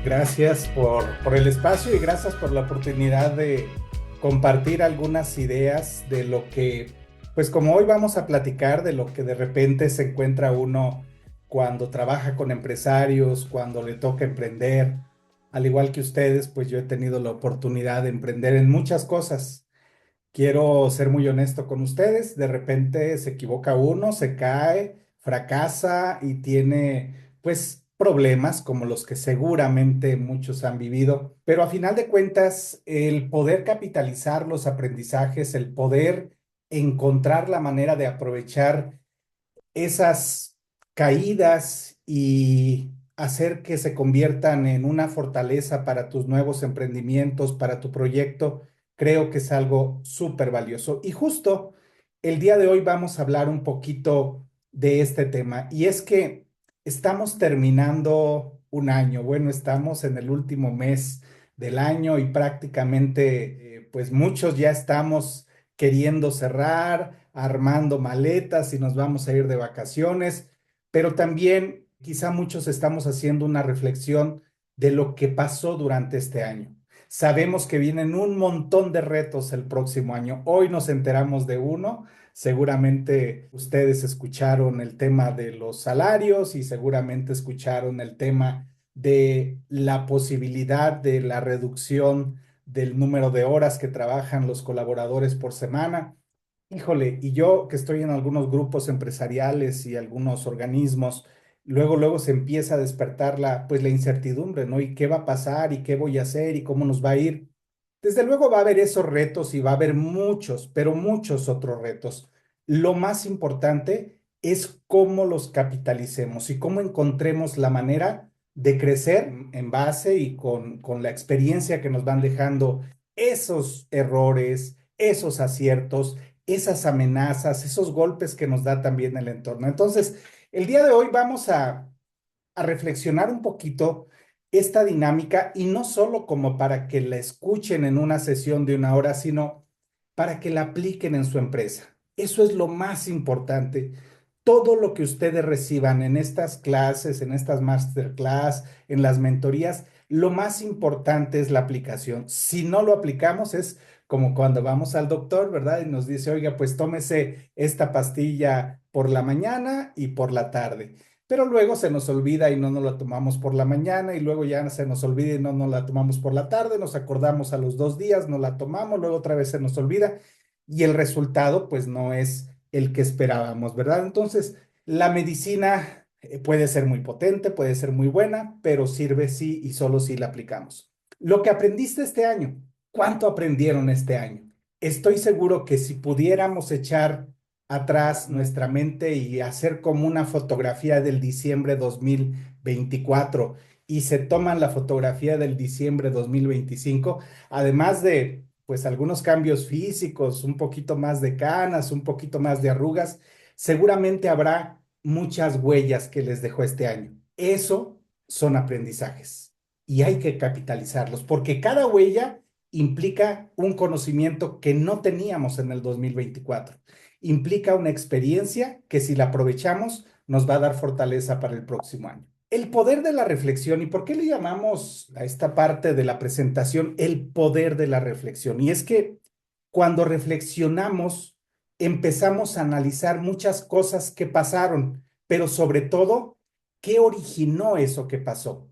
Gracias por el espacio y gracias por la oportunidad de compartir algunas ideas de lo que, pues como hoy vamos a platicar, de lo que de repente se encuentra uno cuando trabaja con empresarios, cuando le toca emprender. Al igual que ustedes, pues yo he tenido la oportunidad de emprender en muchas cosas. Quiero ser muy honesto con ustedes. De repente se equivoca uno, se cae, fracasa y tiene pues problemas como los que seguramente muchos han vivido. Pero a final de cuentas, el poder capitalizar los aprendizajes, el poder encontrar la manera de aprovechar esas caídas y hacer que se conviertan en una fortaleza para tus nuevos emprendimientos, para tu proyecto, creo que es algo súper valioso. Y justo el día de hoy vamos a hablar un poquito de este tema. Y es que estamos terminando un año, bueno, estamos en el último mes del año y prácticamente, pues muchos ya estamos queriendo cerrar, armando maletas y nos vamos a ir de vacaciones, pero también quizá muchos estamos haciendo una reflexión de lo que pasó durante este año. Sabemos que vienen un montón de retos el próximo año. Hoy nos enteramos de uno. Seguramente ustedes escucharon el tema de los salarios y seguramente escucharon el tema de la posibilidad de la reducción del número de horas que trabajan los colaboradores por semana. Híjole, y yo que estoy en algunos grupos empresariales y algunos organismos, luego se empieza a despertar pues la incertidumbre, ¿no? ¿Y qué va a pasar? ¿Y qué voy a hacer? ¿Y cómo nos va a ir? Desde luego va a haber esos retos y va a haber muchos, pero muchos otros retos. Lo más importante es cómo los capitalicemos y cómo encontremos la manera de crecer en base y con la experiencia que nos van dejando esos errores, esos aciertos, esas amenazas, esos golpes que nos da también el entorno. Entonces, el día de hoy vamos a reflexionar un poquito esta dinámica y no solo como para que la escuchen en una sesión de una hora, sino para que la apliquen en su empresa. Eso es lo más importante. Todo lo que ustedes reciban en estas clases, en estas masterclass, en las mentorías, lo más importante es la aplicación. Si no lo aplicamos es como cuando vamos al doctor, ¿verdad? Y nos dice, oiga, pues tómese esta pastilla por la mañana y por la tarde. Pero luego se nos olvida y no nos la tomamos por la mañana y luego ya se nos olvida y no nos la tomamos por la tarde, nos acordamos a los 2 días, no la tomamos, luego otra vez se nos olvida y el resultado pues no es el que esperábamos, ¿verdad? Entonces, la medicina puede ser muy potente, puede ser muy buena, pero sirve sí y solo si la aplicamos. Lo que aprendiste este año, ¿cuánto aprendieron este año? Estoy seguro que si pudiéramos echar atrás nuestra mente y hacer como una fotografía del diciembre 2024 y se toman la fotografía del diciembre 2025, además de pues algunos cambios físicos, un poquito más de canas, un poquito más de arrugas, seguramente habrá muchas huellas que les dejó este año. Eso son aprendizajes y hay que capitalizarlos porque cada huella implica un conocimiento que no teníamos en el 2024, implica una experiencia que si la aprovechamos nos va a dar fortaleza para el próximo año. El poder de la reflexión, ¿y por qué le llamamos a esta parte de la presentación el poder de la reflexión? Y es que cuando reflexionamos empezamos a analizar muchas cosas que pasaron, pero sobre todo, ¿qué originó eso que pasó?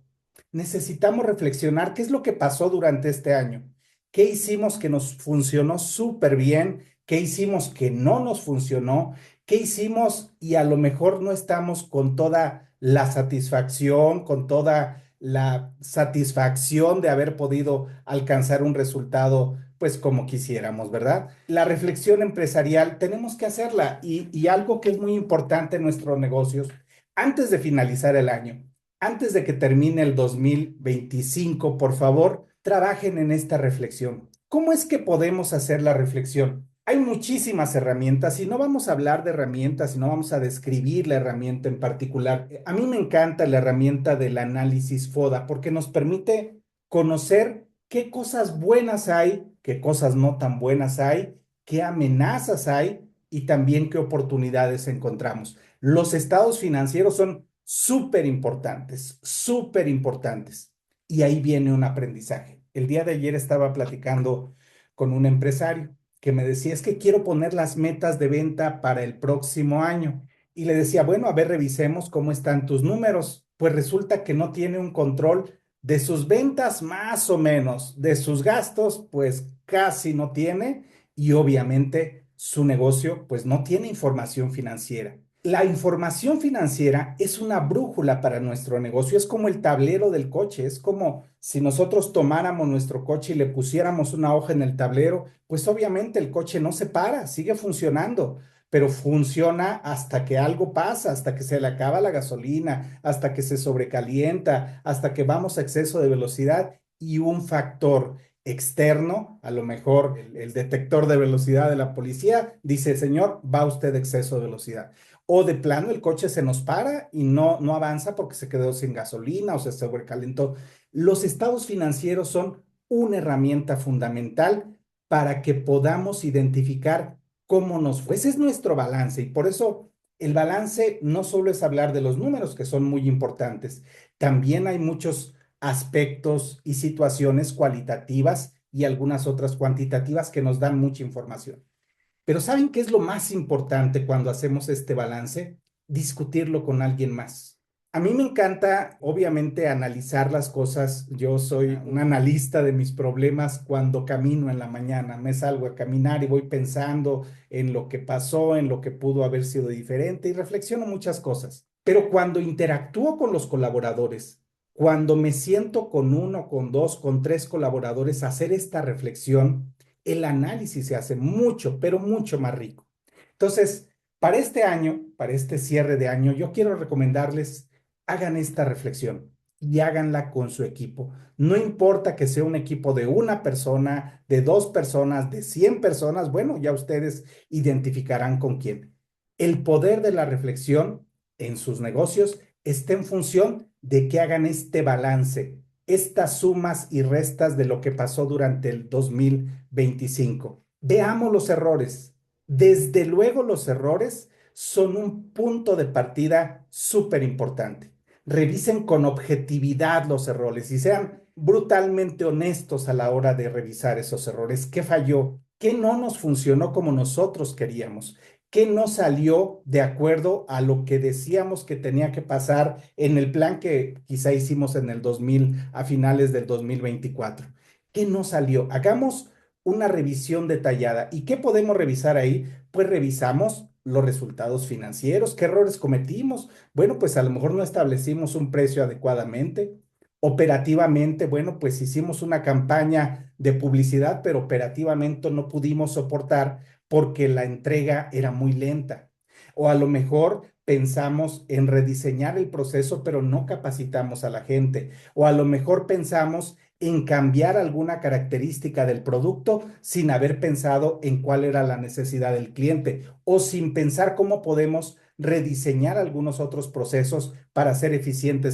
Necesitamos reflexionar qué es lo que pasó durante este año, qué hicimos que nos funcionó súper bien, qué hicimos que no nos funcionó, qué hicimos y a lo mejor no estamos con toda la satisfacción, con toda la satisfacción de haber podido alcanzar un resultado pues como quisiéramos, ¿verdad? La reflexión empresarial tenemos que hacerla y algo que es muy importante en nuestros negocios, antes de finalizar el año, antes de que termine el 2025, por favor, trabajen en esta reflexión. ¿Cómo es que podemos hacer la reflexión? Hay muchísimas herramientas y no vamos a hablar de herramientas y no vamos a describir la herramienta en particular. A mí me encanta la herramienta del análisis FODA porque nos permite conocer qué cosas buenas hay, qué cosas no tan buenas hay, qué amenazas hay y también qué oportunidades encontramos. Los estados financieros son súper importantes, súper importantes. Y ahí viene un aprendizaje. El día de ayer estaba platicando con un empresario que me decía, es que quiero poner las metas de venta para el próximo año. Y le decía, bueno, a ver, revisemos cómo están tus números. Pues resulta que no tiene un control de sus ventas más o menos, de sus gastos, pues casi no tiene y obviamente su negocio pues no tiene información financiera. La información financiera es una brújula para nuestro negocio, es como el tablero del coche, es como si nosotros tomáramos nuestro coche y le pusiéramos una hoja en el tablero, pues obviamente el coche no se para, sigue funcionando, pero funciona hasta que algo pasa, hasta que se le acaba la gasolina, hasta que se sobrecalienta, hasta que vamos a exceso de velocidad y un factor externo, a lo mejor el detector de velocidad de la policía dice, señor, va usted a exceso de velocidad. O de plano el coche se nos para y no avanza porque se quedó sin gasolina o se sobrecalentó. Los estados financieros son una herramienta fundamental para que podamos identificar cómo nos fue. Ese es nuestro balance y por eso el balance no solo es hablar de los números, que son muy importantes, también hay muchos aspectos y situaciones cualitativas y algunas otras cuantitativas que nos dan mucha información. Pero ¿saben qué es lo más importante cuando hacemos este balance? Discutirlo con alguien más. A mí me encanta, obviamente, analizar las cosas. Yo soy un analista de mis problemas cuando camino en la mañana. Me salgo a caminar y voy pensando en lo que pasó, en lo que pudo haber sido diferente y reflexiono muchas cosas. Pero cuando interactúo con los colaboradores, cuando me siento con uno, con dos, con tres colaboradores a hacer esta reflexión, el análisis se hace mucho, pero mucho más rico. Entonces, para este año, para este cierre de año, yo quiero recomendarles, hagan esta reflexión y háganla con su equipo. No importa que sea un equipo de una persona, de dos personas, de 100 personas, bueno, ya ustedes identificarán con quién. El poder de la reflexión en sus negocios está en función de que hagan este balance, estas sumas y restas de lo que pasó durante el 2025. Veamos los errores. Desde luego los errores son un punto de partida súper importante. Revisen con objetividad los errores y sean brutalmente honestos a la hora de revisar esos errores. ¿Qué falló? ¿Qué no nos funcionó como nosotros queríamos? ¿Qué no salió de acuerdo a lo que decíamos que tenía que pasar en el plan que quizá hicimos en el 2000, a finales del 2024? ¿Qué no salió? Hagamos una revisión detallada. ¿Y qué podemos revisar ahí? Pues revisamos los resultados financieros, qué errores cometimos. Bueno, pues a lo mejor no establecimos un precio adecuadamente. Operativamente, bueno, pues hicimos una campaña de publicidad, pero operativamente no pudimos soportar porque la entrega era muy lenta. O a lo mejor pensamos en rediseñar el proceso, pero no capacitamos a la gente. O a lo mejor pensamos en cambiar alguna característica del producto sin haber pensado en cuál era la necesidad del cliente o sin pensar cómo podemos rediseñar algunos otros procesos para hacer eficiente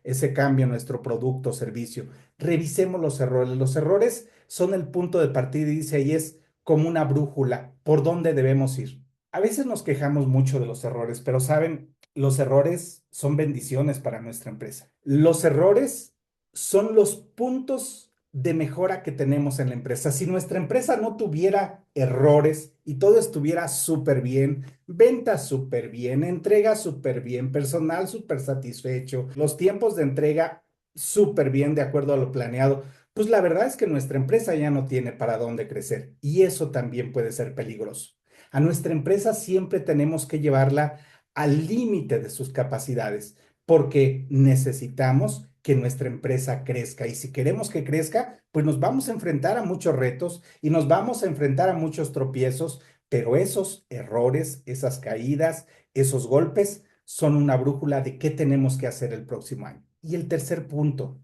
ese cambio en nuestro producto o servicio. Revisemos los errores. Los errores son el punto de partida y dice ahí es como una brújula por dónde debemos ir. A veces nos quejamos mucho de los errores, pero saben, los errores son bendiciones para nuestra empresa. Los errores son los puntos de mejora que tenemos en la empresa. Si nuestra empresa no tuviera errores y todo estuviera súper bien, ventas súper bien, entrega súper bien, personal súper satisfecho, los tiempos de entrega súper bien de acuerdo a lo planeado, pues la verdad es que nuestra empresa ya no tiene para dónde crecer y eso también puede ser peligroso. A nuestra empresa siempre tenemos que llevarla al límite de sus capacidades porque necesitamos que nuestra empresa crezca. Y si queremos que crezca, pues nos vamos a enfrentar a muchos retos y nos vamos a enfrentar a muchos tropiezos, pero esos errores, esas caídas, esos golpes son una brújula de qué tenemos que hacer el próximo año. Y el tercer punto,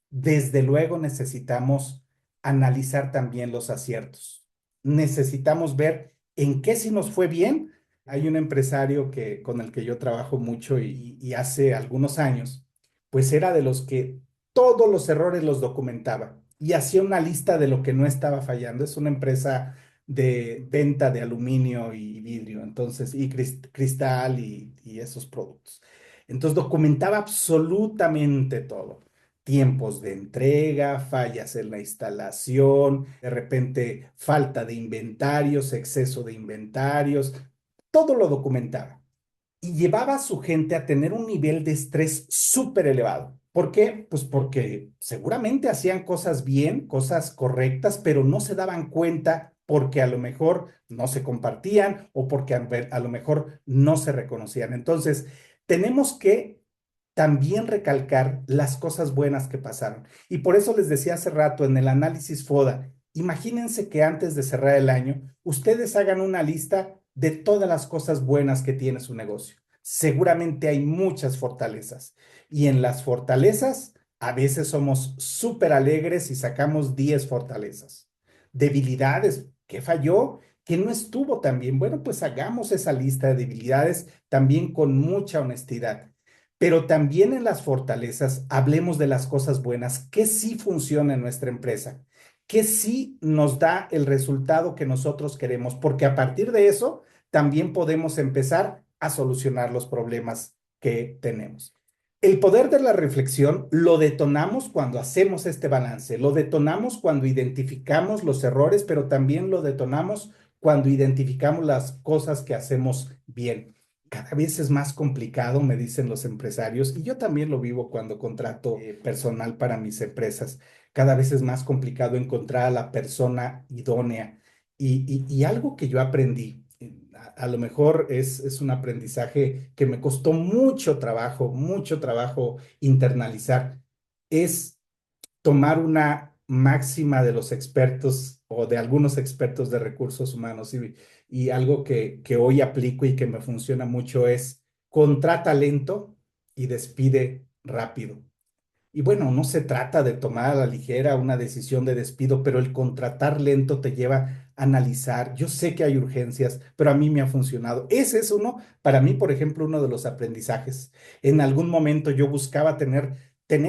desde luego necesitamos analizar también los aciertos. Necesitamos ver en qué sí nos fue bien. Hay un empresario con el que yo trabajo mucho y hace algunos años, pues era de los que todos los errores los documentaba y hacía una lista de lo que no estaba fallando. Es una empresa de venta de aluminio y vidrio, entonces, y cristal y esos productos. Entonces documentaba absolutamente todo. tiempos de entrega, fallas en la instalación, de repente falta de inventarios, exceso de inventarios, todo lo documentaba y llevaba a su gente a tener un nivel de estrés súper elevado. ¿Por qué? Pues porque seguramente hacían cosas bien, cosas correctas, pero no se daban cuenta porque a lo mejor no se compartían o porque a lo mejor no se reconocían. Entonces, tenemos que también recalcar las cosas buenas que pasaron. Y por eso les decía hace rato en el análisis FODA, imagínense que antes de cerrar el año, ustedes hagan una lista de todas las cosas buenas que tiene su negocio. Seguramente hay muchas fortalezas. Y en las fortalezas, a veces somos súper alegres y sacamos 10 fortalezas. Debilidades, ¿qué falló? ¿Qué no estuvo tan bien? Bueno, pues hagamos esa lista de debilidades también con mucha honestidad. Pero también en las fortalezas hablemos de las cosas buenas, que sí funciona en nuestra empresa, que sí nos da el resultado que nosotros queremos, porque a partir de eso también podemos empezar a solucionar los problemas que tenemos. El poder de la reflexión lo detonamos cuando hacemos este balance, lo detonamos cuando identificamos los errores, pero también lo detonamos cuando identificamos las cosas que hacemos bien. Cada vez es más complicado, me dicen los empresarios, y yo también lo vivo cuando contrato personal para mis empresas. Cada vez es más complicado encontrar a la persona idónea. Y algo que yo aprendí, a lo mejor es un aprendizaje que me costó mucho trabajo internalizar, es tomar una máxima de los expertos o de algunos expertos de recursos humanos y algo que hoy aplico y que me funciona mucho es contrata lento y despide rápido. Y bueno, no se trata de tomar a la ligera una decisión de despido, pero el contratar lento te lleva a analizar. Yo sé que hay urgencias, pero a mí me ha funcionado. Ese es uno, para mí, por ejemplo, uno de los aprendizajes. En algún momento yo buscaba tener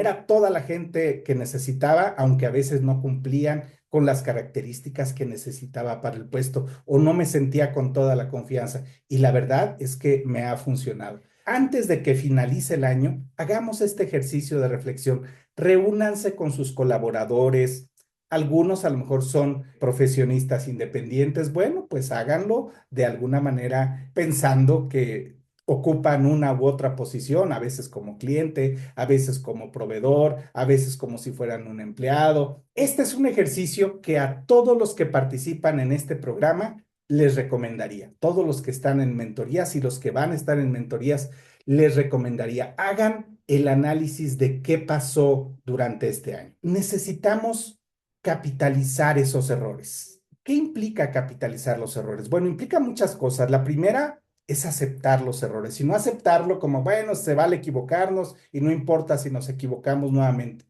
a toda la gente que necesitaba, aunque a veces no cumplían con las características que necesitaba para el puesto o no me sentía con toda la confianza. Y la verdad es que me ha funcionado. Antes de que finalice el año, hagamos este ejercicio de reflexión. Reúnanse con sus colaboradores. Algunos a lo mejor son profesionistas independientes. Bueno, pues háganlo de alguna manera pensando que ocupan una u otra posición, a veces como cliente, a veces como proveedor, a veces como si fueran un empleado. Este es un ejercicio que a todos los que participan en este programa les recomendaría. Todos los que están en mentorías y los que van a estar en mentorías, les recomendaría, hagan el análisis de qué pasó durante este año. Necesitamos capitalizar esos errores. ¿Qué implica capitalizar los errores? Bueno, implica muchas cosas. La primera es aceptar los errores y no aceptarlo como, bueno, se vale equivocarnos y no importa si nos equivocamos nuevamente.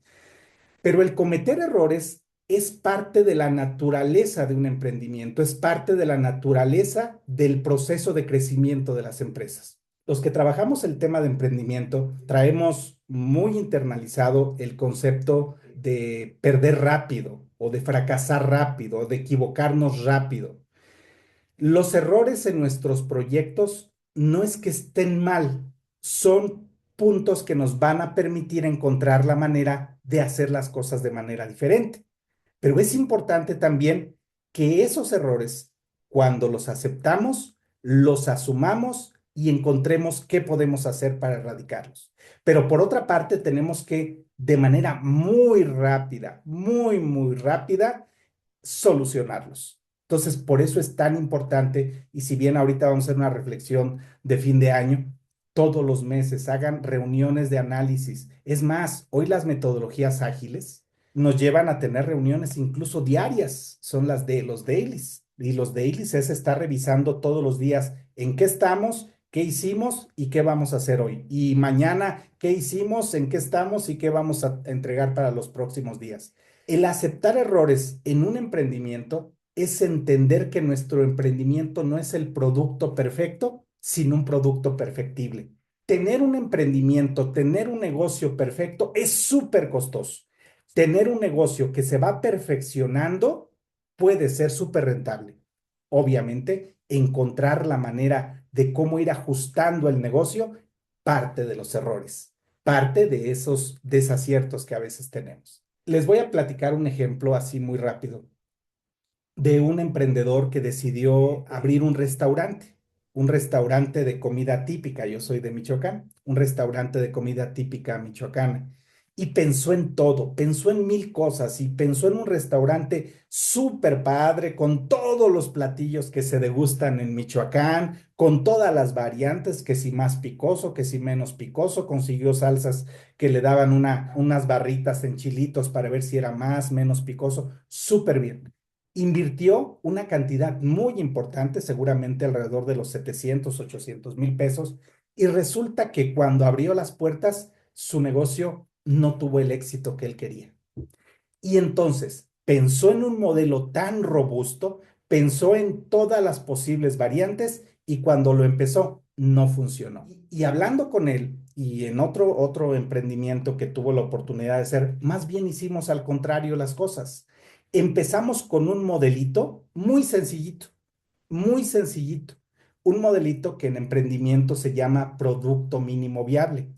Pero el cometer errores es parte de la naturaleza de un emprendimiento, es parte de la naturaleza del proceso de crecimiento de las empresas. Los que trabajamos el tema de emprendimiento traemos muy internalizado el concepto de perder rápido o de fracasar rápido o de equivocarnos rápido. Los errores en nuestros proyectos no es que estén mal, son puntos que nos van a permitir encontrar la manera de hacer las cosas de manera diferente. Pero es importante también que esos errores, cuando los aceptamos, los asumamos y encontremos qué podemos hacer para erradicarlos. Pero por otra parte, tenemos que, de manera muy rápida, solucionarlos. Entonces, por eso es tan importante, y si bien ahorita vamos a hacer una reflexión de fin de año, todos los meses hagan reuniones de análisis. Es más, hoy las metodologías ágiles nos llevan a tener reuniones incluso diarias, son las de los dailies. Y los dailies es estar revisando todos los días en qué estamos, qué hicimos y qué vamos a hacer hoy. Y mañana, qué hicimos, en qué estamos y qué vamos a entregar para los próximos días. El aceptar errores en un emprendimiento es entender que nuestro emprendimiento no es el producto perfecto, sino un producto perfectible. Tener un emprendimiento, tener un negocio perfecto es súper costoso. Tener un negocio que se va perfeccionando puede ser súper rentable. Obviamente, encontrar la manera de cómo ir ajustando el negocio parte de los errores. parte de esos desaciertos que a veces tenemos. Les voy a platicar un ejemplo así muy rápido de un emprendedor que decidió abrir un restaurante de comida típica. Yo soy de Michoacán, un restaurante de comida típica michoacana. Y pensó en todo, pensó en mil cosas y pensó en un restaurante súper padre con todos los platillos que se degustan en Michoacán, con todas las variantes, que si más picoso, que si menos picoso, consiguió salsas que le daban unas barritas en chilitos para ver si era más, menos picoso, súper bien. Invirtió una cantidad muy importante, seguramente alrededor de los 700, 800,000 pesos, y resulta que cuando abrió las puertas, su negocio no tuvo el éxito que él quería. Y entonces pensó en un modelo tan robusto, pensó en todas las posibles variantes y cuando lo empezó, no funcionó. Y hablando con él y en otro emprendimiento que tuvo la oportunidad de hacer, más bien hicimos al contrario las cosas. Empezamos con un modelito muy sencillito, un modelito que en emprendimiento se llama producto mínimo viable.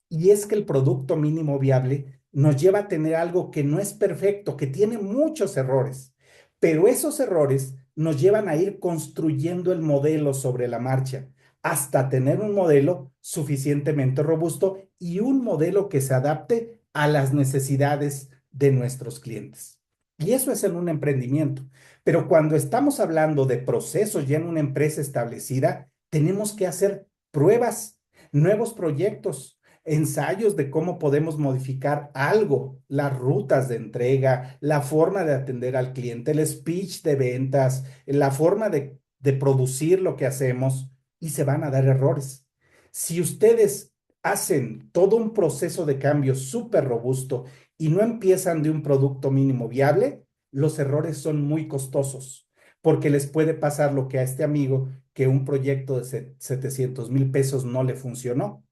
Y es que el producto mínimo viable nos lleva a tener algo que no es perfecto, que tiene muchos errores, pero esos errores nos llevan a ir construyendo el modelo sobre la marcha hasta tener un modelo suficientemente robusto y un modelo que se adapte a las necesidades de nuestros clientes. Y eso es en un emprendimiento. Pero cuando estamos hablando de procesos ya en una empresa establecida, tenemos que hacer pruebas, nuevos proyectos, ensayos de cómo podemos modificar algo, las rutas de entrega, la forma de atender al cliente, el speech de ventas, la forma de producir lo que hacemos y se van a dar errores. Si ustedes hacen todo un proceso de cambio súper robusto y no empiezan de un producto mínimo viable, los errores son muy costosos, porque les puede pasar lo que a este amigo, que un proyecto de 700,000 pesos no le funcionó.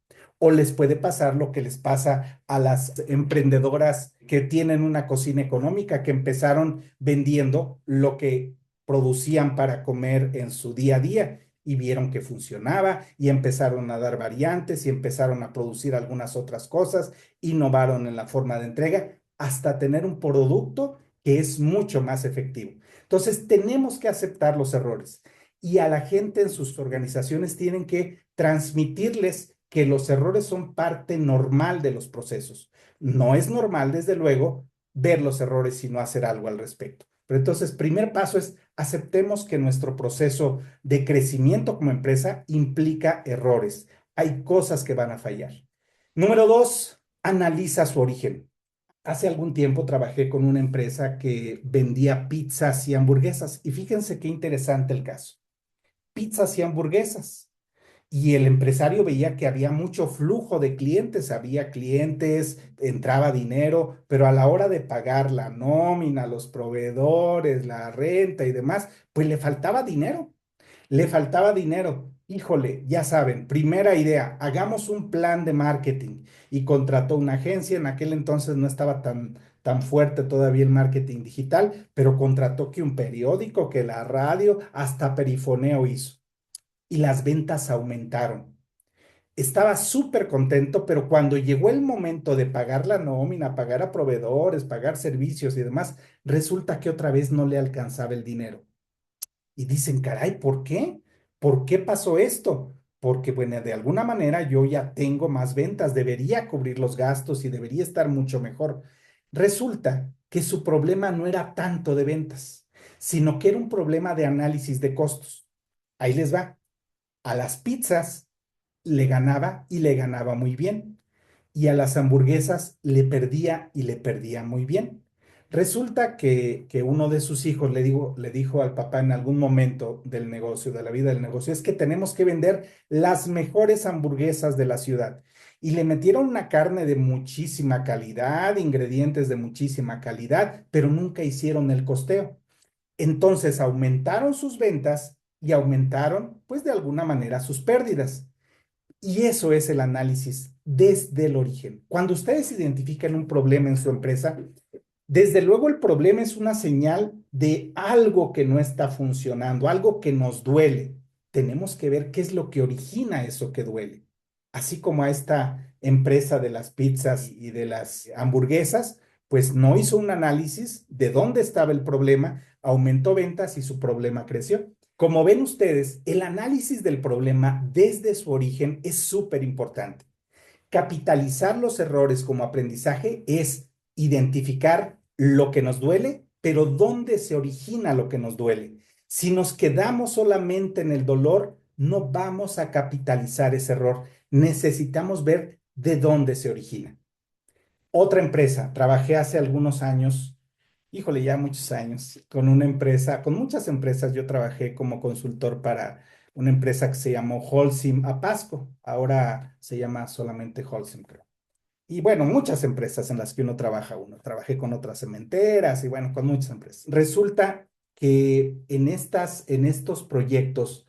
O les puede pasar lo que les pasa a las emprendedoras que tienen una cocina económica, que empezaron vendiendo lo que producían para comer en su día a día y vieron que funcionaba y empezaron a dar variantes y empezaron a producir algunas otras cosas, innovaron en la forma de entrega hasta tener un producto que es mucho más efectivo. Entonces, tenemos que aceptar los errores y a la gente en sus organizaciones tienen que transmitirles que los errores son parte normal de los procesos. No es normal, desde luego, ver los errores y no hacer algo al respecto. Pero entonces, primer paso es aceptemos que nuestro proceso de crecimiento como empresa implica errores. Hay cosas que van a fallar. Número dos, analiza su origen. Hace algún tiempo trabajé con una empresa que vendía pizzas y hamburguesas y fíjense qué interesante el caso. Pizzas y hamburguesas. Y el empresario veía que había mucho flujo de clientes, había clientes, entraba dinero, pero a la hora de pagar la nómina, los proveedores, la renta y demás, pues le faltaba dinero. Le faltaba dinero. Híjole, ya saben, primera idea, hagamos un plan de marketing y contrató una agencia. En aquel entonces no estaba tan fuerte todavía el marketing digital, pero contrató que un periódico, que la radio, hasta perifoneo hizo y las ventas aumentaron. Estaba súper contento, pero cuando llegó el momento de pagar la nómina, pagar a proveedores, pagar servicios y demás, resulta que otra vez no le alcanzaba el dinero. Y dicen, caray, ¿por qué? ¿Por qué pasó esto? Porque, bueno, de alguna manera yo ya tengo más ventas, debería cubrir los gastos y debería estar mucho mejor. Resulta que su problema no era tanto de ventas, sino que era un problema de análisis de costos. Ahí les va. A las pizzas le ganaba y le ganaba muy bien. Y a las hamburguesas le perdía y le perdía muy bien. Resulta que uno de sus hijos le dijo al papá en algún momento del negocio, de la vida del negocio, es que tenemos que vender las mejores hamburguesas de la ciudad. Y le metieron una carne de muchísima calidad, ingredientes de muchísima calidad, pero nunca hicieron el costeo. Entonces aumentaron sus ventas y aumentaron, pues de alguna manera, sus pérdidas. Y eso es el análisis desde el origen. Cuando ustedes identifican un problema en su empresa, desde luego el problema es una señal de algo que no está funcionando, algo que nos duele. Tenemos que ver qué es lo que origina eso que duele. así como a esta empresa de las pizzas y de las hamburguesas, pues no hizo un análisis de dónde estaba el problema, aumentó ventas y su problema creció. Como ven ustedes, el análisis del problema desde su origen es súper importante. Capitalizar los errores como aprendizaje es identificar lo que nos duele, pero dónde se origina lo que nos duele. Si nos quedamos solamente en el dolor, no vamos a capitalizar ese error. Necesitamos ver de dónde se origina. Otra empresa, trabajé hace algunos años, híjole, ya muchos años, con una empresa, con muchas empresas. Yo trabajé como consultor para una empresa que se llamó Holcim Apasco, ahora se llama solamente Holcim, creo. Y bueno, muchas empresas en las que uno trabaja uno. Trabajé con otras cementeras y bueno, con muchas empresas. Resulta que en estos proyectos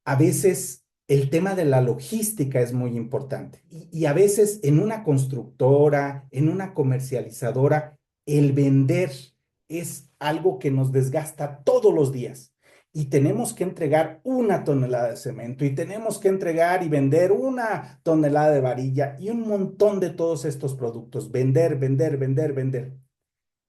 a veces el tema de la logística es muy importante y a veces en una constructora, en una comercializadora, el vender es algo que nos desgasta todos los días y tenemos que entregar 1 tonelada de cemento y tenemos que entregar y vender 1 tonelada de varilla y un montón de todos estos productos. Vender, vender, vender, vender.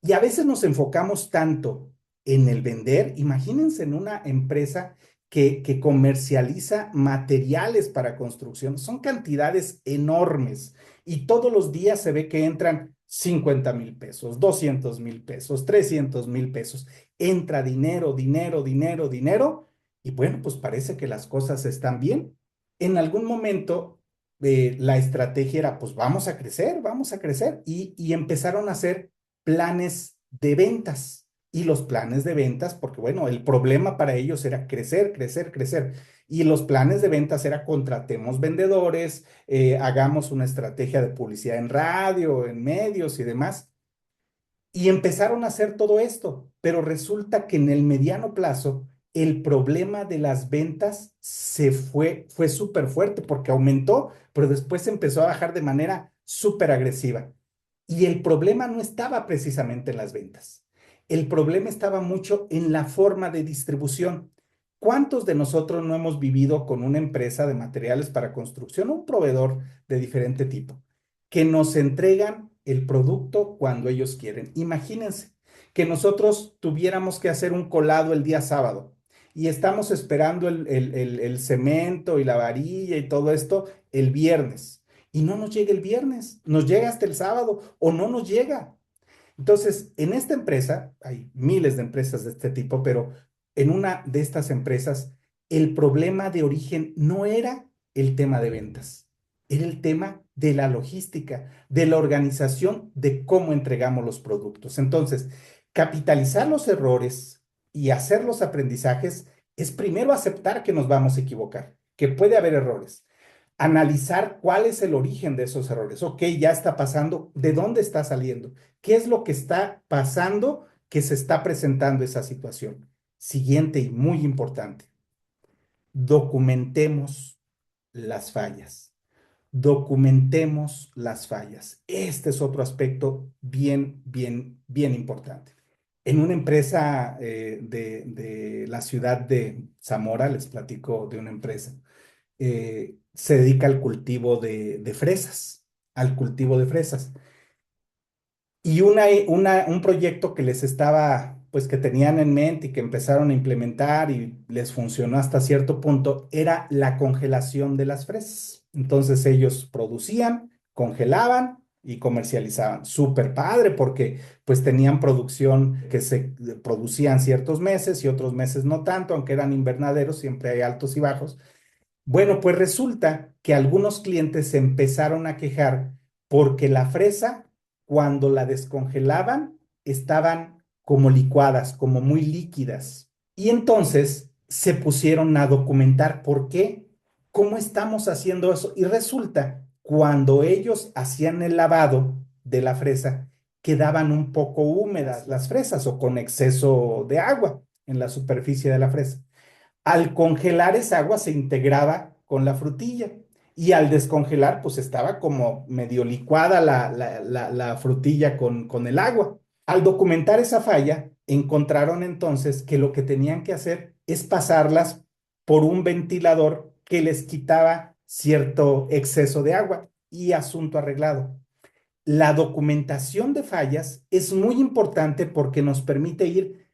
Y a veces nos enfocamos tanto en el vender. Imagínense en una empresa que comercializa materiales para construcción. Son cantidades enormes y todos los días se ve que entran 50,000 pesos, 200,000 pesos, 300,000 pesos. Entra dinero, dinero, dinero, dinero y bueno, pues parece que las cosas están bien. En algún momento la estrategia era, pues vamos a crecer y empezaron a hacer planes de ventas. Y los planes de ventas, porque bueno, el problema para ellos era crecer, crecer, crecer. Y los planes de ventas era contratemos vendedores, hagamos una estrategia de publicidad en radio, en medios y demás. Y empezaron a hacer todo esto, pero resulta que en el mediano plazo el problema de las ventas fue súper fuerte porque aumentó, pero después empezó a bajar de manera súper agresiva. Y el problema no estaba precisamente en las ventas. El problema estaba mucho en la forma de distribución. ¿Cuántos de nosotros no hemos vivido con una empresa de materiales para construcción, un proveedor de diferente tipo, que nos entregan el producto cuando ellos quieren? Imagínense que nosotros tuviéramos que hacer un colado el día sábado y estamos esperando el cemento y la varilla y todo esto el viernes y no nos llega el viernes, nos llega hasta el sábado o no nos llega. Entonces, en esta empresa, hay miles de empresas de este tipo, pero en una de estas empresas, el problema de origen no era el tema de ventas, era el tema de la logística, de la organización, de cómo entregamos los productos. Entonces, capitalizar los errores y hacer los aprendizajes es primero aceptar que nos vamos a equivocar, que puede haber errores, analizar cuál es el origen de esos errores. Ok, ya está pasando, ¿de dónde está saliendo? ¿Qué es lo que está pasando que se está presentando esa situación? Siguiente y muy importante, documentemos las fallas. Documentemos las fallas. Este es otro aspecto bien, bien, bien importante. En una empresa de la ciudad de Zamora, les platico de una empresa se dedica al cultivo de fresas, al cultivo de fresas. Y un proyecto que les estaba, pues que tenían en mente y que empezaron a implementar y les funcionó hasta cierto punto, era la congelación de las fresas. Entonces ellos producían, congelaban y comercializaban. Súper padre porque pues tenían producción que se producían ciertos meses y otros meses no tanto, aunque eran invernaderos, siempre hay altos y bajos. Bueno, pues resulta que algunos clientes se empezaron a quejar porque la fresa, cuando la descongelaban, estaban como licuadas, como muy líquidas. Y entonces se pusieron a documentar por qué, cómo estamos haciendo eso. Y resulta, cuando ellos hacían el lavado de la fresa, quedaban un poco húmedas las fresas o con exceso de agua en la superficie de la fresa. Al congelar esa agua se integraba con la frutilla y al descongelar pues estaba como medio licuada la frutilla con el agua. Al documentar esa falla, encontraron entonces que lo que tenían que hacer es pasarlas por un ventilador que les quitaba cierto exceso de agua y asunto arreglado. La documentación de fallas es muy importante porque nos permite ir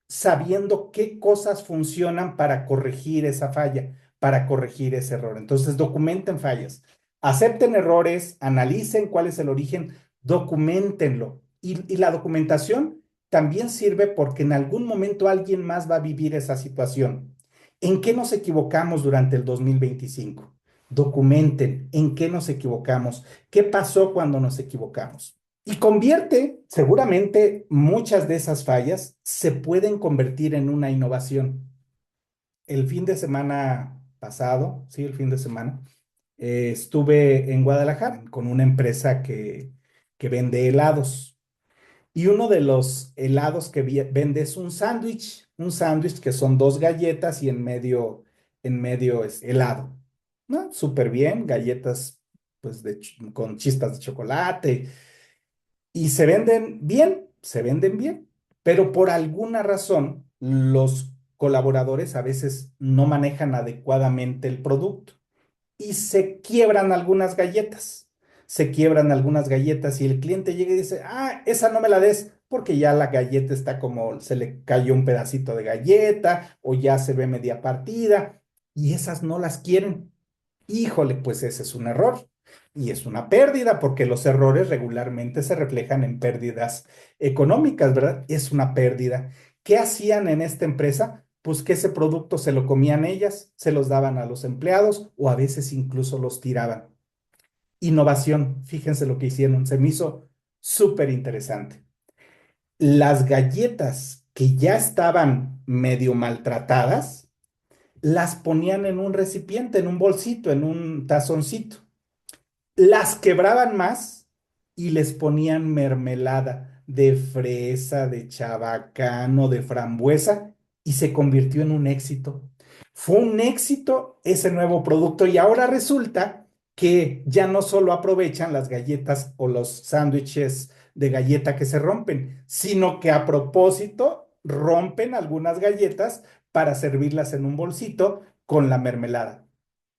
sabiendo qué cosas funcionan para corregir esa falla, para corregir ese error. Entonces, documenten fallas, acepten errores, analicen cuál es el origen, documentenlo. Y la documentación también sirve porque en algún momento alguien más va a vivir esa situación. ¿En qué nos equivocamos durante el 2025? Documenten en qué nos equivocamos, qué pasó cuando nos equivocamos. Y convierte, seguramente muchas de esas fallas se pueden convertir en una innovación. El fin de semana pasado, sí, el fin de semana, estuve en Guadalajara con una empresa que vende helados. Y uno de los helados que vende es un sándwich que son dos galletas y en medio es helado. ¿No? Súper bien, galletas pues con chispas de chocolate y se venden bien, pero por alguna razón los colaboradores a veces no manejan adecuadamente el producto y se quiebran algunas galletas. Se quiebran algunas galletas y el cliente llega y dice, ah, esa no me la des porque ya la galleta está como, se le cayó un pedacito de galleta o ya se ve media partida y esas no las quieren. Híjole, pues ese es un error y es una pérdida porque los errores regularmente se reflejan en pérdidas económicas, ¿verdad? Es una pérdida. ¿Qué hacían en esta empresa? Pues que ese producto se lo comían ellas, se los daban a los empleados o a veces incluso los tiraban. Innovación, fíjense lo que hicieron, se me hizo súper interesante. Las galletas que ya estaban medio maltratadas, las ponían en un recipiente, en un bolsito, en un tazoncito, las quebraban más y les ponían mermelada de fresa, de chabacano, de frambuesa y se convirtió en un éxito. Fue un éxito ese nuevo producto y ahora resulta que ya no solo aprovechan las galletas o los sándwiches de galleta que se rompen, sino que a propósito rompen algunas galletas para servirlas en un bolsito con la mermelada.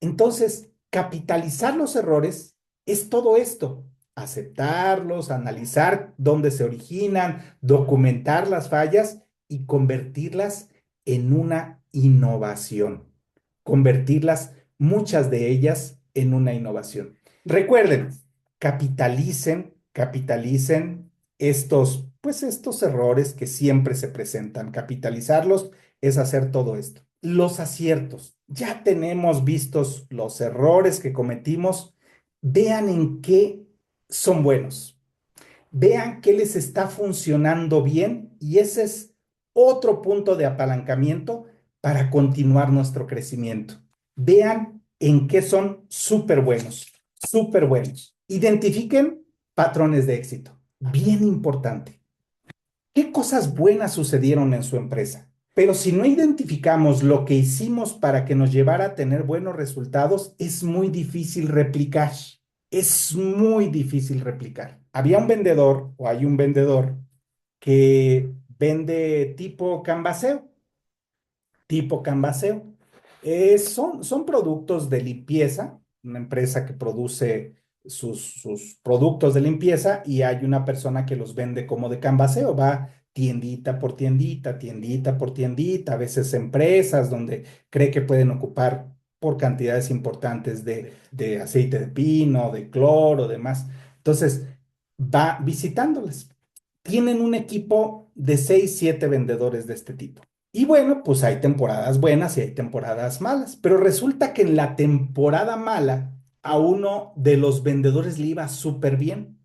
Entonces, capitalizar los errores es todo esto, aceptarlos, analizar dónde se originan, documentar las fallas y convertirlas en una innovación, convertirlas, muchas de ellas, en una innovación. Recuerden, capitalicen pues estos errores que siempre se presentan. Capitalizarlos es hacer todo esto. Los aciertos. Ya tenemos vistos los errores que cometimos. Vean en qué son buenos. Vean qué les está funcionando bien y ese es otro punto de apalancamiento para continuar nuestro crecimiento. Vean en qué son súper buenos, súper buenos. Identifiquen patrones de éxito. Bien importante. ¿Qué cosas buenas sucedieron en su empresa? Pero si no identificamos lo que hicimos para que nos llevara a tener buenos resultados, es muy difícil replicar. Es muy difícil replicar. Había un vendedor o hay un vendedor que vende tipo canvaseo. Son productos de limpieza, una empresa que produce sus productos de limpieza y hay una persona que los vende como de canvaseo, va tiendita por tiendita, tiendita por tiendita, a veces empresas donde cree que pueden ocupar por cantidades importantes de aceite de pino, de cloro, demás. Entonces, va visitándoles. Tienen un equipo de 6 7 vendedores de este tipo. Y bueno, pues hay temporadas buenas y hay temporadas malas, pero resulta que en la temporada mala a uno de los vendedores le iba súper bien.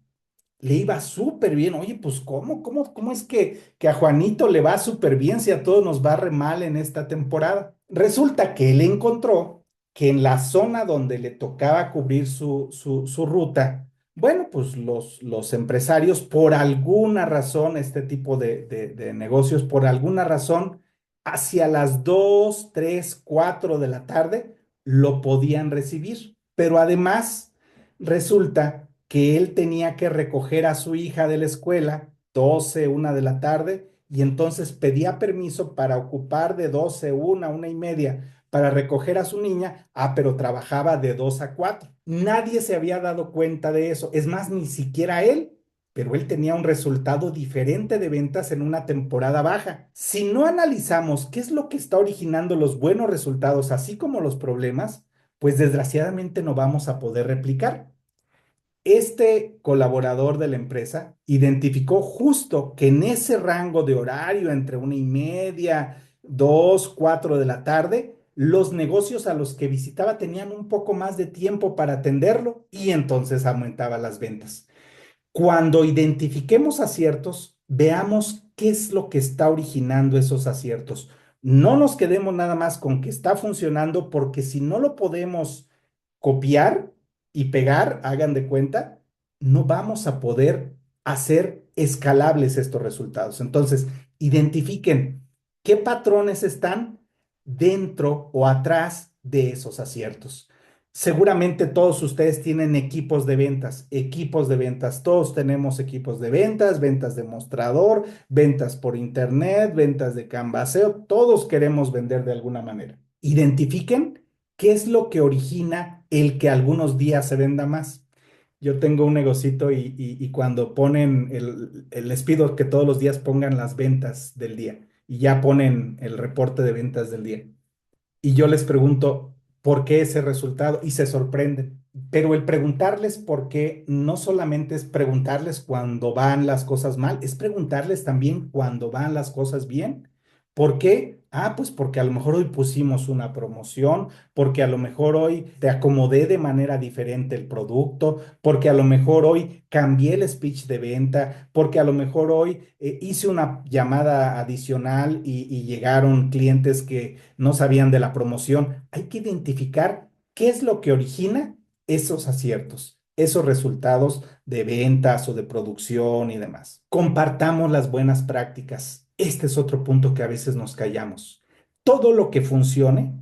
Le iba súper bien. Oye, pues ¿cómo es que a Juanito le va súper bien si a todos nos va re mal en esta temporada? Resulta que él encontró que en la zona donde le tocaba cubrir su ruta, bueno, pues los empresarios, por alguna razón, este tipo de negocios, por alguna razón, hacia las 2 3 4 de la tarde, lo podían recibir. Pero además, resulta que él tenía que recoger a su hija de la escuela 12 1 de la tarde, y entonces pedía permiso para ocupar de 12 1 1:30 para recoger a su niña, pero trabajaba de 2 a 4. Nadie se había dado cuenta de eso, es más, ni siquiera él, pero él tenía un resultado diferente de ventas en una temporada baja. Si no analizamos qué es lo que está originando los buenos resultados, así como los problemas, pues desgraciadamente no vamos a poder replicar. Este colaborador de la empresa identificó justo que en ese rango de horario, entre 1:30, 2, 4 de la tarde, los negocios a los que visitaba tenían un poco más de tiempo para atenderlo y entonces aumentaba las ventas. Cuando identifiquemos aciertos, veamos qué es lo que está originando esos aciertos. No nos quedemos nada más con que está funcionando, porque si no lo podemos copiar y pegar, hagan de cuenta, no vamos a poder hacer escalables estos resultados. Entonces, identifiquen qué patrones están dentro o atrás de esos aciertos. Seguramente todos ustedes tienen equipos de ventas, todos tenemos equipos de ventas, ventas de mostrador, ventas por internet, ventas de canvaseo, todos queremos vender de alguna manera. Identifiquen qué es lo que origina el que algunos días se venda más. Yo tengo un negocito y cuando ponen, les pido que todos los días pongan las ventas del día y ya ponen el reporte de ventas del día y yo les pregunto por qué ese resultado y se sorprenden. Pero el preguntarles por qué no solamente es preguntarles cuando van las cosas mal, es preguntarles también cuando van las cosas bien. ¿Por qué? Pues porque a lo mejor hoy pusimos una promoción, porque a lo mejor hoy te acomodé de manera diferente el producto, porque a lo mejor hoy cambié el speech de venta, porque a lo mejor hoy hice una llamada adicional y llegaron clientes que no sabían de la promoción. Hay que identificar qué es lo que origina esos aciertos, esos resultados de ventas o de producción y demás. Compartamos las buenas prácticas. Este es otro punto que a veces nos callamos. Todo lo que funcione,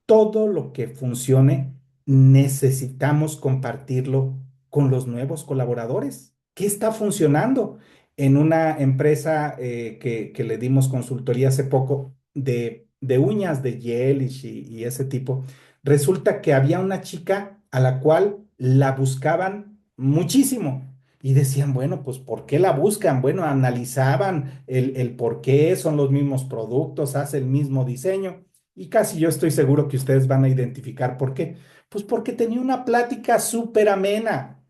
todo lo que funcione, necesitamos compartirlo con los nuevos colaboradores. ¿Qué está funcionando? En una empresa que le dimos consultoría hace poco de uñas de gelish y ese tipo, resulta que había una chica a la cual la buscaban muchísimo. Y decían, bueno, pues ¿por qué la buscan? Bueno, analizaban el por qué, son los mismos productos, hace el mismo diseño. Y casi yo estoy seguro que ustedes van a identificar por qué. Pues porque tenía una plática súper amena,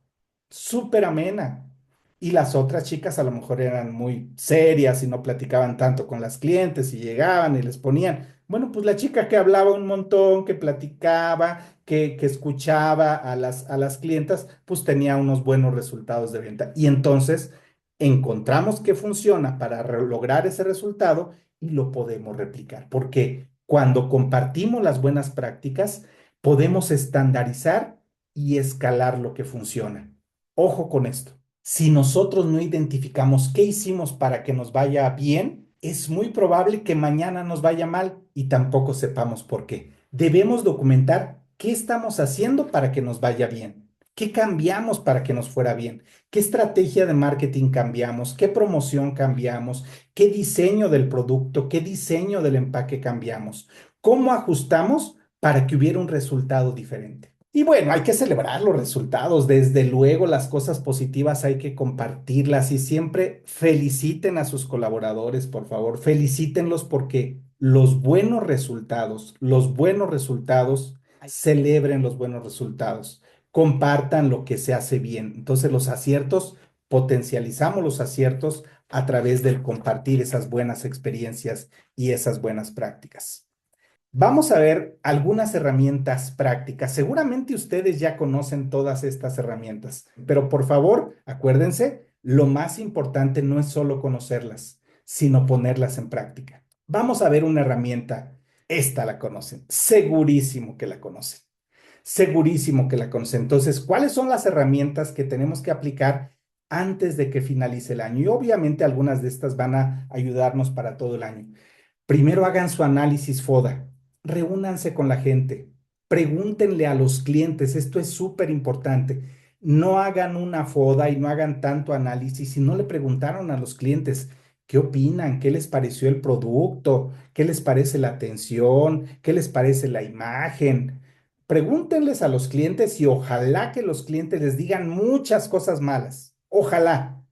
súper amena. Y las otras chicas a lo mejor eran muy serias y no platicaban tanto con las clientes y llegaban y les ponían. Bueno, pues la chica que hablaba un montón, que platicaba, que escuchaba a las clientas, pues tenía unos buenos resultados de venta. Y entonces encontramos que funciona para lograr ese resultado y lo podemos replicar. Porque cuando compartimos las buenas prácticas, podemos estandarizar y escalar lo que funciona. Ojo con esto. Si nosotros no identificamos qué hicimos para que nos vaya bien, es muy probable que mañana nos vaya mal y tampoco sepamos por qué. Debemos documentar qué estamos haciendo para que nos vaya bien, qué cambiamos para que nos fuera bien, qué estrategia de marketing cambiamos, qué promoción cambiamos, qué diseño del producto, qué diseño del empaque cambiamos, cómo ajustamos para que hubiera un resultado diferente. Y bueno, hay que celebrar los resultados. Desde luego, las cosas positivas hay que compartirlas y siempre feliciten a sus colaboradores, por favor. Felicítenlos porque los buenos resultados, celebren los buenos resultados. Compartan lo que se hace bien. Entonces, los aciertos, potencializamos los aciertos a través del compartir esas buenas experiencias y esas buenas prácticas. Vamos a ver algunas herramientas prácticas. Seguramente ustedes ya conocen todas estas herramientas, pero por favor, acuérdense, lo más importante no es solo conocerlas, sino ponerlas en práctica. Vamos a ver una herramienta. Esta la conocen, segurísimo que la conocen, segurísimo que la conocen. Entonces, ¿cuáles son las herramientas que tenemos que aplicar antes de que finalice el año? Y obviamente algunas de estas van a ayudarnos para todo el año. Primero hagan su análisis FODA, reúnanse con la gente, pregúntenle a los clientes, esto es súper importante. No hagan una FODA y no hagan tanto análisis si no le preguntaron a los clientes ¿Qué opinan? ¿Qué les pareció el producto? ¿Qué les parece la atención? ¿Qué les parece la imagen? Pregúntenles a los clientes y ojalá que los clientes les digan muchas cosas malas. Ojalá.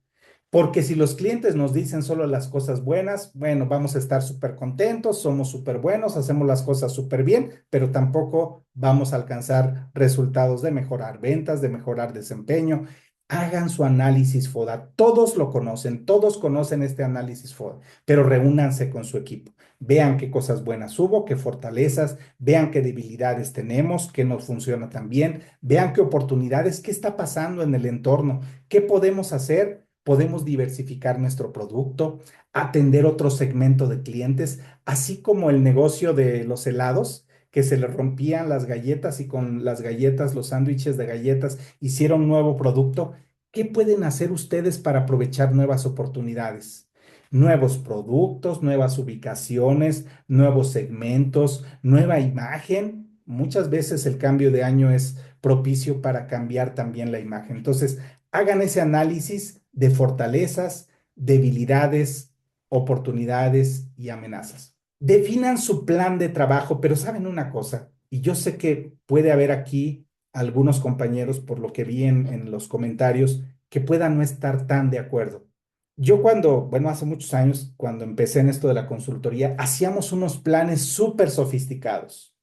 Porque si los clientes nos dicen solo las cosas buenas, bueno, vamos a estar súper contentos, somos súper buenos, hacemos las cosas súper bien, pero tampoco vamos a alcanzar resultados de mejorar ventas, de mejorar desempeño. Hagan su análisis FODA. Todos lo conocen, todos conocen este análisis FODA, pero reúnanse con su equipo. Vean qué cosas buenas hubo, qué fortalezas, vean qué debilidades tenemos, qué nos funciona tan bien, vean qué oportunidades, qué está pasando en el entorno, qué podemos hacer. Podemos diversificar nuestro producto, atender otro segmento de clientes, así como el negocio de los helados, que se le rompían las galletas y con las galletas, los sándwiches de galletas, hicieron un nuevo producto. ¿Qué pueden hacer ustedes para aprovechar nuevas oportunidades? Nuevos productos, nuevas ubicaciones, nuevos segmentos, nueva imagen. Muchas veces el cambio de año es propicio para cambiar también la imagen. Entonces, hagan ese análisis de fortalezas, debilidades, oportunidades y amenazas. Definan su plan de trabajo, pero saben una cosa, y yo sé que puede haber aquí algunos compañeros, por lo que vi en los comentarios, que puedan no estar tan de acuerdo. Yo cuando, bueno, hace muchos años, cuando empecé en esto de la consultoría, hacíamos unos planes súper sofisticados.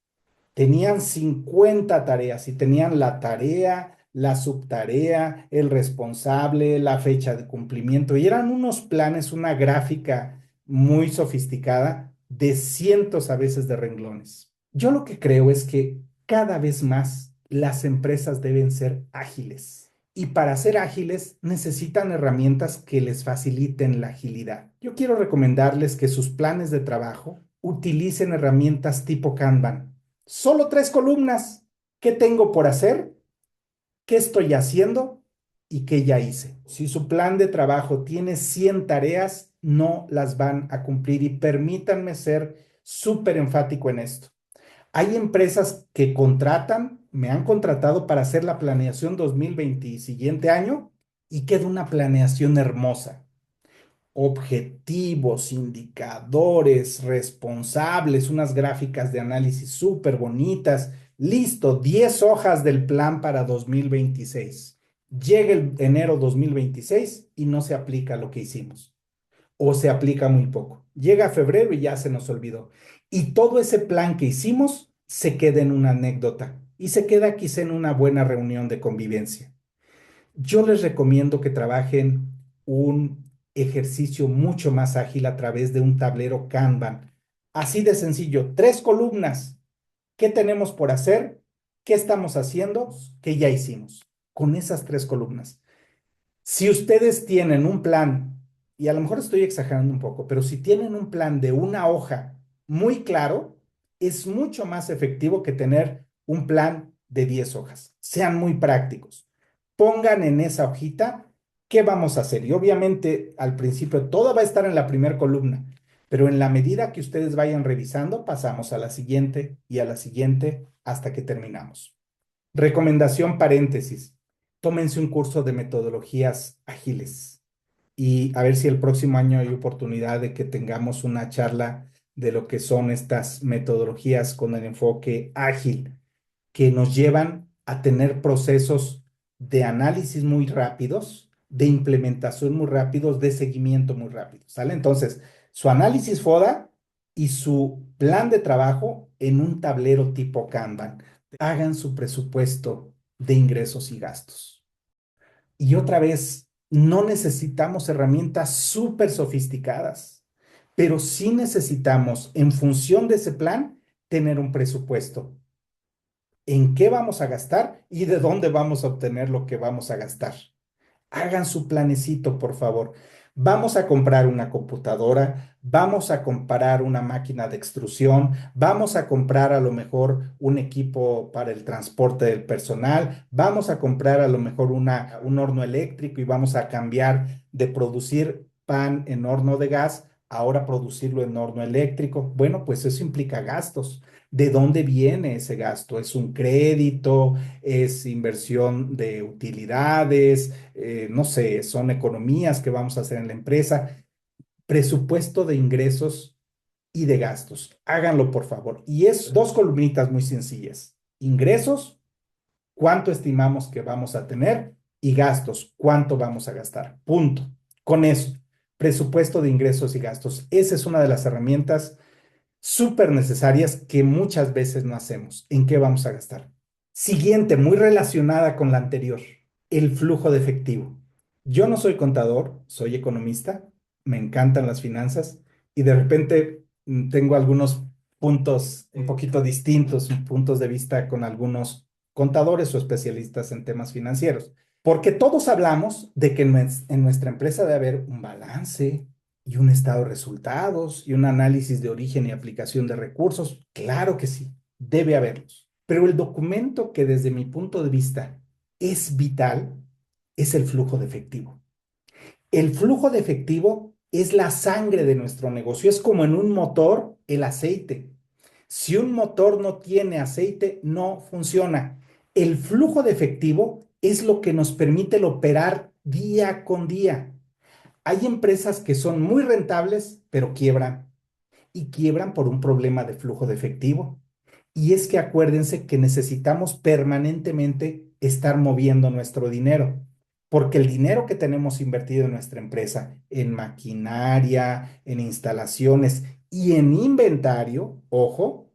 Tenían 50 tareas y tenían la tarea, la subtarea, el responsable, la fecha de cumplimiento y eran unos planes, una gráfica muy sofisticada de cientos a veces de renglones. Yo lo que creo es que cada vez más las empresas deben ser ágiles y para ser ágiles necesitan herramientas que les faciliten la agilidad. Yo quiero recomendarles que sus planes de trabajo utilicen herramientas tipo Kanban. Solo 3 columnas. ¿Qué tengo por hacer? ¿Qué estoy haciendo? ¿Y qué ya hice? Si su plan de trabajo tiene 100 tareas, no las van a cumplir y permítanme ser súper enfático en esto. Hay empresas que contratan, me han contratado para hacer la planeación 2020 y siguiente año y queda una planeación hermosa, objetivos, indicadores, responsables, unas gráficas de análisis súper bonitas. Listo, 10 hojas del plan para 2026. Llega el enero 2026 y no se aplica lo que hicimos o se aplica muy poco. Llega febrero y ya se nos olvidó. Y todo ese plan que hicimos se queda en una anécdota y se queda quizá en una buena reunión de convivencia. Yo les recomiendo que trabajen un ejercicio mucho más ágil a través de un tablero Kanban. Así de sencillo, 3 columnas. ¿Qué tenemos por hacer? ¿Qué estamos haciendo? ¿Qué ya hicimos? Con esas 3 columnas. Si ustedes tienen un plan, y a lo mejor estoy exagerando un poco, pero si tienen un plan de una hoja muy claro, es mucho más efectivo que tener un plan de 10 hojas. Sean muy prácticos. Pongan en esa hojita qué vamos a hacer. Y obviamente al principio todo va a estar en la primera columna, pero en la medida que ustedes vayan revisando, pasamos a la siguiente y a la siguiente hasta que terminamos. Recomendación paréntesis. Tómense un curso de metodologías ágiles y a ver si el próximo año hay oportunidad de que tengamos una charla de lo que son estas metodologías con el enfoque ágil que nos llevan a tener procesos de análisis muy rápidos, de implementación muy rápidos, de seguimiento muy rápido, ¿sale? Entonces, su análisis FODA y su plan de trabajo en un tablero tipo Kanban. Hagan su presupuesto de ingresos y gastos. Y otra vez, no necesitamos herramientas súper sofisticadas, pero sí necesitamos, en función de ese plan, tener un presupuesto en qué vamos a gastar y de dónde vamos a obtener lo que vamos a gastar. Hagan su planecito, por favor. Vamos a comprar una computadora, vamos a comprar una máquina de extrusión, vamos a comprar a lo mejor un equipo para el transporte del personal, vamos a comprar a lo mejor un horno eléctrico y vamos a cambiar de producir pan en horno de gas, ahora producirlo en horno eléctrico. Bueno, pues eso implica gastos. ¿De dónde viene ese gasto? ¿Es un crédito? ¿Es inversión de utilidades? No sé, son economías que vamos a hacer en la empresa. presupuesto de ingresos y de gastos. Háganlo, por favor. Y es dos columnitas muy sencillas. Ingresos, cuánto estimamos que vamos a tener, y gastos, cuánto vamos a gastar. Punto. Con eso, presupuesto de ingresos y gastos. Esa es una de las herramientas súper necesarias que muchas veces no hacemos. ¿En qué vamos a gastar? Siguiente, muy relacionada con la anterior, el flujo de efectivo. Yo no soy contador, soy economista, me encantan las finanzas y de repente tengo algunos puntos un poquito distintos, puntos de vista con algunos contadores o especialistas en temas financieros. Porque todos hablamos de que en nuestra empresa debe haber un balance y un estado de resultados y un análisis de origen y aplicación de recursos. Claro que sí, debe haberlos. Pero el documento que desde mi punto de vista es vital es el flujo de efectivo. El flujo de efectivo es la sangre de nuestro negocio. Es como en un motor el aceite. Si un motor no tiene aceite, no funciona. El flujo de efectivo es lo que nos permite el operar día con día. Hay empresas que son muy rentables, pero quiebran. Y quiebran por un problema de flujo de efectivo. Y es que acuérdense que necesitamos permanentemente estar moviendo nuestro dinero, porque el dinero que tenemos invertido en nuestra empresa, en maquinaria, en instalaciones y en inventario, ojo,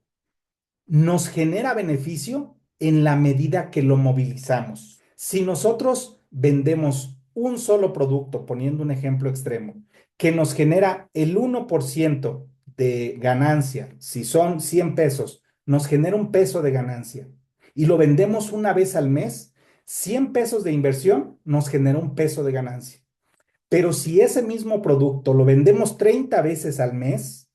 nos genera beneficio en la medida que lo movilizamos. Si nosotros vendemos un solo producto, poniendo un ejemplo extremo, que nos genera el 1% de ganancia, si son 100 pesos, nos genera un peso de ganancia y lo vendemos una vez al mes, 100 pesos de inversión nos genera un peso de ganancia. Pero si ese mismo producto lo vendemos 30 veces al mes,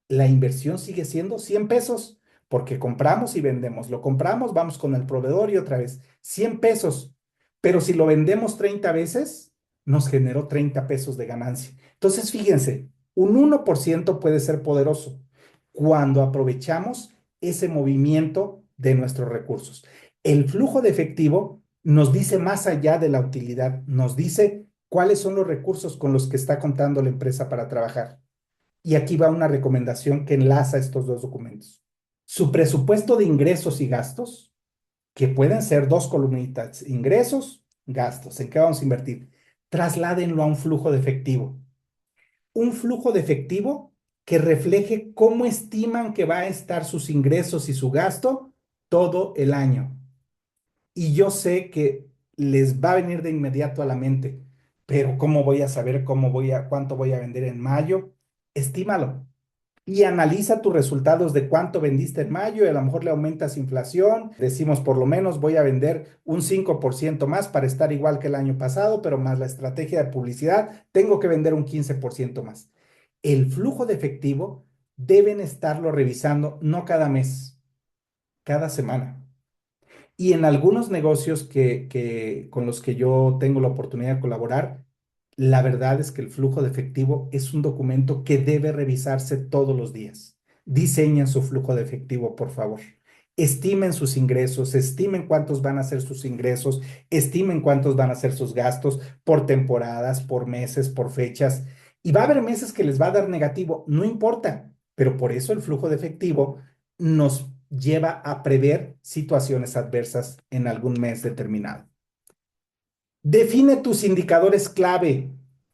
la inversión sigue siendo 100 pesos, porque compramos y vendemos. Lo compramos, vamos con el proveedor y otra vez 100 pesos. Pero si lo vendemos 30 veces, nos generó 30 pesos de ganancia. Entonces, fíjense, un 1% puede ser poderoso cuando aprovechamos ese movimiento de nuestros recursos. El flujo de efectivo nos dice más allá de la utilidad, nos dice cuáles son los recursos con los que está contando la empresa para trabajar. Y aquí va una recomendación que enlaza estos dos documentos. Su presupuesto de ingresos y gastos, que pueden ser dos columnitas, ingresos, gastos, ¿en qué vamos a invertir? Trasládenlo a un flujo de efectivo. Un flujo de efectivo que refleje cómo estiman que va a estar sus ingresos y su gasto todo el año. Y yo sé que les va a venir de inmediato a la mente, pero ¿cómo voy a saber cuánto voy a vender en mayo? Estímalo y analiza tus resultados de cuánto vendiste en mayo y a lo mejor le aumentas inflación. Decimos, por lo menos voy a vender un 5% más para estar igual que el año pasado, pero más la estrategia de publicidad, tengo que vender un 15% más. El flujo de efectivo deben estarlo revisando no cada mes, cada semana. Y en algunos negocios con los que yo tengo la oportunidad de colaborar, la verdad es que el flujo de efectivo es un documento que debe revisarse todos los días. Diseñen su flujo de efectivo, por favor. Estimen sus ingresos, estimen cuántos van a ser sus ingresos, estimen cuántos van a ser sus gastos por temporadas, por meses, por fechas. Y va a haber meses que les va a dar negativo, no importa, pero por eso el flujo de efectivo nos lleva a prever situaciones adversas en algún mes determinado. Define tus indicadores clave.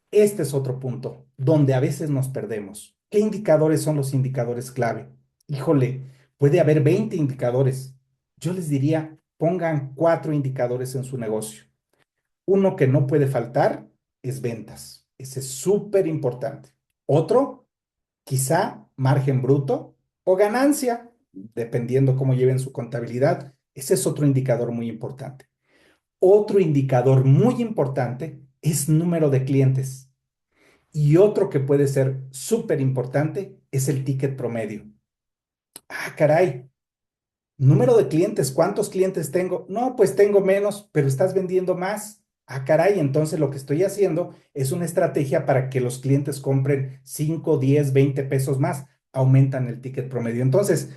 Este es otro punto donde a veces nos perdemos. ¿Qué indicadores son los indicadores clave? Híjole, puede haber 20 indicadores. Yo les diría, pongan 4 indicadores en su negocio. Uno que no puede faltar es ventas. Ese es súper importante. Otro, quizá margen bruto o ganancia, dependiendo cómo lleven su contabilidad. Ese es otro indicador muy importante. Otro indicador muy importante es número de clientes. Y otro que puede ser súper importante es el ticket promedio. Ah, caray, número de clientes, ¿cuántos clientes tengo? No, pues tengo menos, pero estás vendiendo más. Ah, caray, entonces lo que estoy haciendo es una estrategia para que los clientes compren 5, 10, 20 pesos más. Aumentan el ticket promedio. Entonces,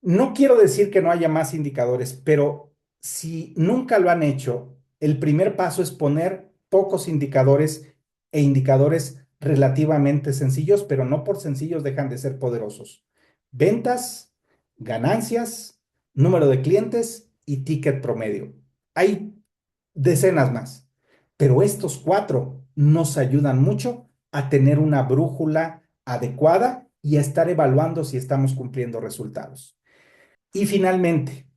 no quiero decir que no haya más indicadores, pero si nunca lo han hecho, el primer paso es poner pocos indicadores e indicadores relativamente sencillos, pero no por sencillos dejan de ser poderosos. Ventas, ganancias, número de clientes y ticket promedio. Hay decenas más, pero estos cuatro nos ayudan mucho a tener una brújula adecuada y a estar evaluando si estamos cumpliendo resultados. Y finalmente,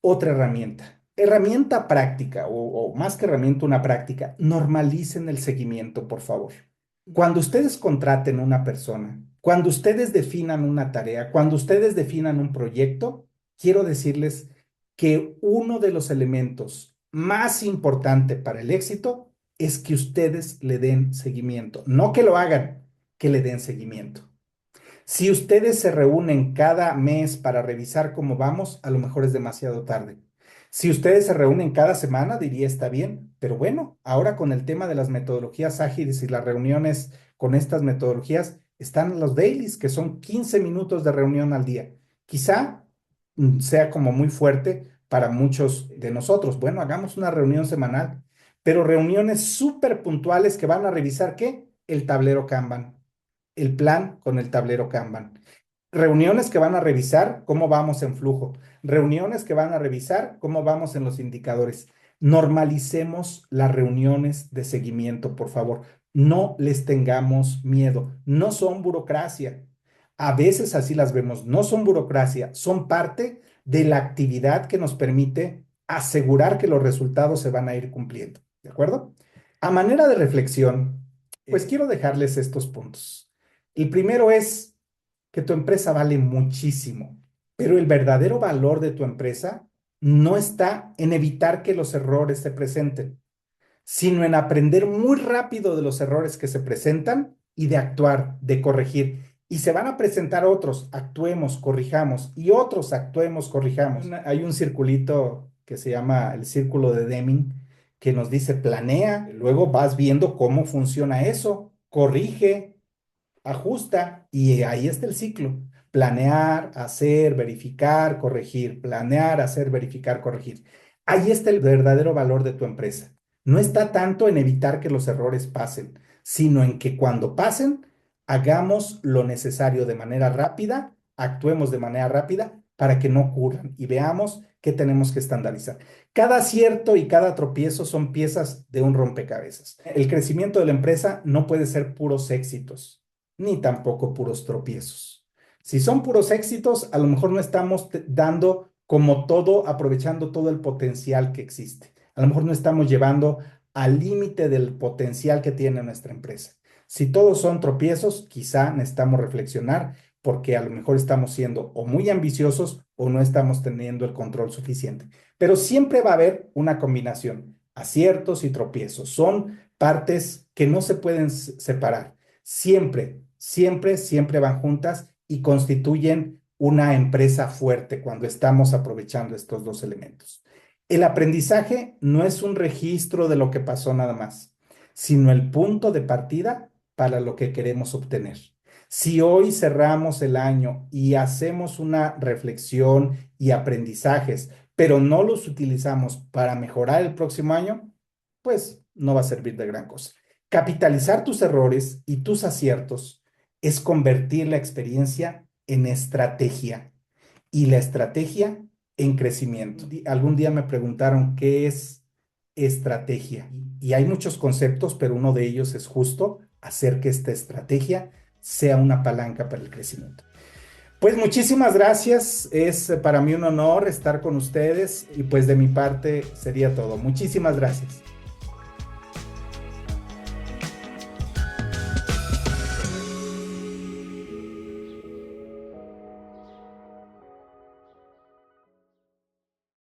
otra herramienta. Herramienta práctica o más que herramienta, una práctica. Normalicen el seguimiento, por favor. Cuando ustedes contraten una persona, cuando ustedes definan una tarea, cuando ustedes definan un proyecto, quiero decirles que uno de los elementos más importante para el éxito es que ustedes le den seguimiento. No que lo hagan, que le den seguimiento. Si ustedes se reúnen cada mes para revisar cómo vamos, a lo mejor es demasiado tarde. Si ustedes se reúnen cada semana, diría está bien, pero bueno, ahora con el tema de las metodologías ágiles y las reuniones con estas metodologías, están los dailies, que son 15 minutos de reunión al día. Quizá sea como muy fuerte para muchos de nosotros. Bueno, hagamos una reunión semanal, pero reuniones súper puntuales que van a revisar ¿qué? El tablero Kanban, el plan con el tablero Kanban. Reuniones que van a revisar cómo vamos en flujo. Reuniones que van a revisar cómo vamos en los indicadores. Normalicemos las reuniones de seguimiento, por favor. No les tengamos miedo. No son burocracia. A veces así las vemos. No son burocracia. Son parte de la actividad que nos permite asegurar que los resultados se van a ir cumpliendo. ¿De acuerdo? A manera de reflexión, pues quiero dejarles estos puntos. El primero es que tu empresa vale muchísimo, pero el verdadero valor de tu empresa no está en evitar que los errores se presenten, sino en aprender muy rápido de los errores que se presentan y de actuar, de corregir. Y se van a presentar otros, actuemos, corrijamos, y otros, actuemos, corrijamos. Hay un circulito que se llama el círculo de Deming, que nos dice planea, luego vas viendo cómo funciona eso, corrige, ajusta y ahí está el ciclo. Planear, hacer, verificar, corregir. Planear, hacer, verificar, corregir. Ahí está el verdadero valor de tu empresa. No está tanto en evitar que los errores pasen, sino en que cuando pasen, hagamos lo necesario de manera rápida, actuemos de manera rápida para que no ocurran y veamos qué tenemos que estandarizar. Cada acierto y cada tropiezo son piezas de un rompecabezas. El crecimiento de la empresa no puede ser puros éxitos ni tampoco puros tropiezos. Si son puros éxitos, a lo mejor no estamos dando como todo, aprovechando todo el potencial que existe. A lo mejor no estamos llevando al límite del potencial que tiene nuestra empresa. Si todos son tropiezos, quizá necesitamos reflexionar porque a lo mejor estamos siendo o muy ambiciosos o no estamos teniendo el control suficiente. Pero siempre va a haber una combinación, aciertos y tropiezos. Son partes que no se pueden separar. Siempre, siempre, siempre van juntas y constituyen una empresa fuerte cuando estamos aprovechando estos dos elementos. El aprendizaje no es un registro de lo que pasó nada más, sino el punto de partida para lo que queremos obtener. Si hoy cerramos el año y hacemos una reflexión y aprendizajes, pero no los utilizamos para mejorar el próximo año, pues no va a servir de gran cosa. Capitalizar tus errores y tus aciertos es convertir la experiencia en estrategia y la estrategia en crecimiento. Algún día me preguntaron qué es estrategia y hay muchos conceptos, pero uno de ellos es justo hacer que esta estrategia sea una palanca para el crecimiento. Pues muchísimas gracias, es para mí un honor estar con ustedes y pues de mi parte sería todo. Muchísimas gracias.